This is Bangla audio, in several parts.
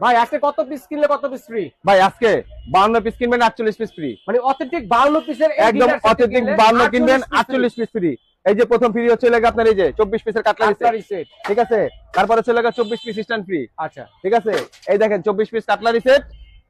ভাই আজকে কত পিস কিনলে কত পিস ফ্রি? ভাই আজকে 52 পিস কিনবেন 48 পিস ফ্রি। মানে অথেন্টিক 52 পিসের একদম অথেন্টিক 52 কিনবেন 48 পিস ফ্রি। এই যে প্রথম ফ্রি হচ্ছে লাগে আপনার এই যে 24 পিসের কাটলারি সেট, ঠিক আছে। তারপরে হচ্ছে লাগে 24 পিস স্ট্যান্ড ফ্রি। আচ্ছা ঠিক আছে, এই দেখেন 24 পিস কাটলারি সেট,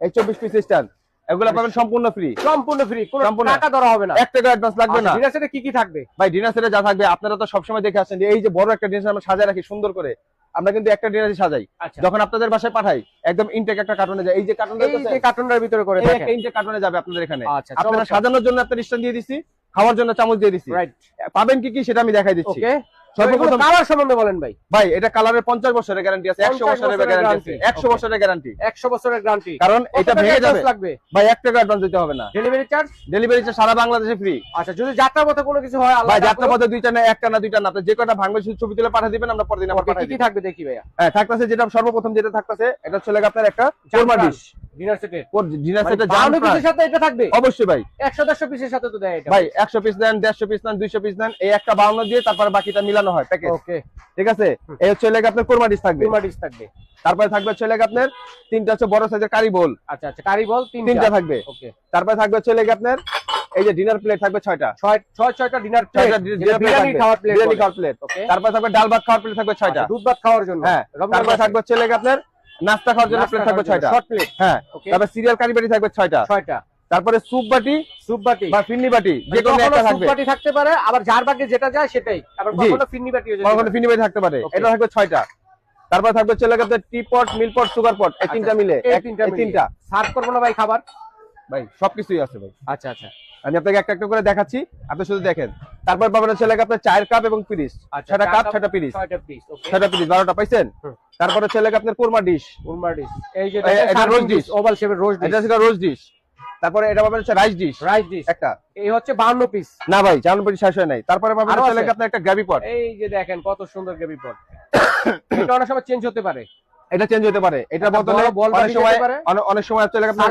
এই 24 পিস স্ট্যান্ড, এগুলো পাবেন সম্পূর্ণ ফ্রি। সম্পূর্ণ ফ্রি, কোনো টাকা ধরা হবে না, 1 টাকা অ্যাডভান্স লাগবে না। ডিনার সেটে কি কি থাকবে ভাই? ডিনার সেটে যা থাকবে আপনারা তো সবসময় দেখে আসেন যে এই যে বড় একটা ডিনার আমরা সাজায় রাখি সুন্দর করে, আমরা কিন্তু একটা ডিনারই সাজাই। যখন আপনাদের বাসায় পাঠাই একদম ইনটেক একটা কার্টুনে যায়, এই যে কার্টুনটা এই যে কার্টুনের ভিতরে করে দেখেন, একটা ইনটেক কার্টুনে যাবে আপনাদের এখানে। আচ্ছা, আপনারা সাজানোর জন্য একটা স্ট্যান্ড দিয়ে দিছি, খাওয়ার জন্য চামচ দিয়ে দিছি। রাইট, পাবেন কি কি সেটা আমি দেখাই দিচ্ছি। ওকে, সর্বপ্রথম কালার সম্বন্ধে বলেন ভাই। ভাই এটা কালারের 50 বছরের গ্যারান্টি আছে, 100 বছরের গ্যারান্টি আছে, 100 বছরের গ্যারান্টি, 100 বছরের গ্যারান্টি। কারণ এটা ভেঙে যাবে। লাগবে ভাই 1 টাকা অ্যাডভান্স দিতে হবে না। Delivery charge? ডেলিভারি চার্জ সারা বাংলাদেশে ফ্রি। আচ্ছা, যদি যাত্রার পথে কোনো কিছু হয়, ভাই যাত্রার পথে দুইটা না একটা না দুইটা না, আপনি যে কটা ভাঙবে শুধু ছবি তুলে পাঠিয়ে দিবেন, আমরা পরদিন আবার পাঠিয়ে কি দিই। থাকবে দেখি ভাইয়া। হ্যাঁ থাকতেছে, যেটা সর্বপ্রথম যেটা থাকতেছে এটা হচ্ছে লাগে আপনার একটা কোরমা ডিশ ডিনার সেটের। ডিনার সেটে জান পিসের সাথে এটা থাকবে অবশ্যই ভাই। 100-150 পিসের সাথে তো দেয় এটা ভাই। 100 পিস দেন, 150 পিস দেন, 200 পিস দেন, এই একটা 52 দিয়ে তারপরে বাকিটা মিলানো হয় প্যাকেজ। ওকে, ঠিক আছে, এই হচ্ছে লাগে আপনার কোরমা ডিশ থাকবে। কোরমা ডিশ থাকবে। তারপরে থাকবে হচ্ছে লাগে আপনার তিনটা হচ্ছে বড় সাইজের কারি বোল। আচ্ছা আচ্ছা, কারি বল তিনটা থাকবে। ওকে, তারপরে থাকবে হচ্ছে লাগে আপনার এই যে ডিনার প্লেট থাকবে 6টা, 6টা ডিনার প্লেট, বিরিয়ানি খাওয়ার প্লেট, বিরিয়ানি খাওয়ার প্লেট। ওকে, তারপরে থাকবে ডাল ভাত খাওয়ার প্লেট থাকবে 6টা, দুধ ভাত খাওয়ার জন্য। হ্যাঁ। তারপরে থাকবে হচ্ছে লাগে আপনার নাস্তা খাওয়ার জন্য প্লেট থাকবে 6টা, শর্ট প্লেট। হ্যাঁ। ওকে, তারপরে সিরিয়াল কারি বাটি থাকবে 6টা। তারপরে স্যুপ বাটি বা ফিন্নি বাটি যে কোনো একটা থাকবে। স্যুপ বাটি থাকতে পারে, আবার যার ভাগে যেটা যায় সেটাই, আবার কখনো ফিন্নি বাটিও যায়, কখনো ফিন্নি বাটি থাকতে পারে, এটা থাকবে 6টা। তারপরে থাকবে হচ্ছে লাগে আপনার টি পট, মিল পট, সুগার পট, এই তিনটা মিলে এই তিনটা। সার্ভ করব না ভাই খাবার? ভাই সবকিছুই আছে ভাই। আচ্ছা আচ্ছা, আমি আপনাকে একটা একটা করে দেখাচ্ছি, আপনি শুধু দেখেন। তারপর পাবেন হচ্ছে লাগে আপনার 4 কাপ এবং পিরিস, 6টা কাপ 6টা পিরিস, 6টা পিস। ওকে, 6টা পিরিস 12টা পাইছেন। তারপরে হচ্ছে লাগে আপনার কোরমা ডিশ, এই যে এটা রোজ ডিশ, ওভাল শেপের রোজ ডিশ, এটা হচ্ছে রোজ ডিশ। তারপরে এটা পাবেন হচ্ছে রাইস ডিশ একটা। এই হচ্ছে 52 পিস। না ভাই 52 পিস শেষ হয় নাই। তারপরে পাবেন হচ্ছে লাগে আপনার একটা গ্রেভি পট। এই যে দেখেন কত সুন্দর গ্রেভি পট, এটা অনেক সময় চেঞ্জ হতে পারে, এটা চেঞ্জ হতে পারে, এটা বদলে অনেক সময় হচ্ছে লাগে আপনার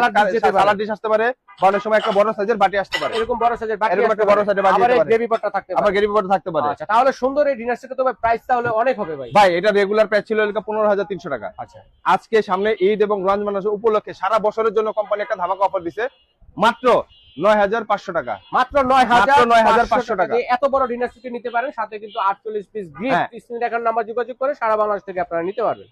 সালাড ডিশ আসতে পারে, বা অনেক সময় একটা বড় সাইজের বাটি আসতে পারে, এরকম বড় সাইজের বাটি, এরকম একটা বড় সাইজের বাটি আসতে পারে, গ্রেভি পটটা থাকতে পারে, আবার গ্রেভি পট থাকতে পারে। আচ্ছা, তাহলে সুন্দর এই ডিনার সেটে তো ভাই প্রাইস তাহলে অনেক হবে ভাই। ভাই এটা রেগুলার প্রাইস ছিল 15,300 টাকা। আচ্ছা, আজকে সামনে ঈদ এবং রমজান মাস উপলক্ষে সারা বছরের জন্য কোম্পানি একটা ধামাকা অফার দিছে, মাত্র 9,500 টাকা। মাত্র 9,500 টাকা এত বড় ডিনার সেট নিতে পারেন, সাথে কিন্তু 48 পিস গিফট। স্ক্রিনে দেখার নাম্বার যোগাযোগ করে সারা বাংলাদেশ থেকে আপনারা নিতে পারবেন।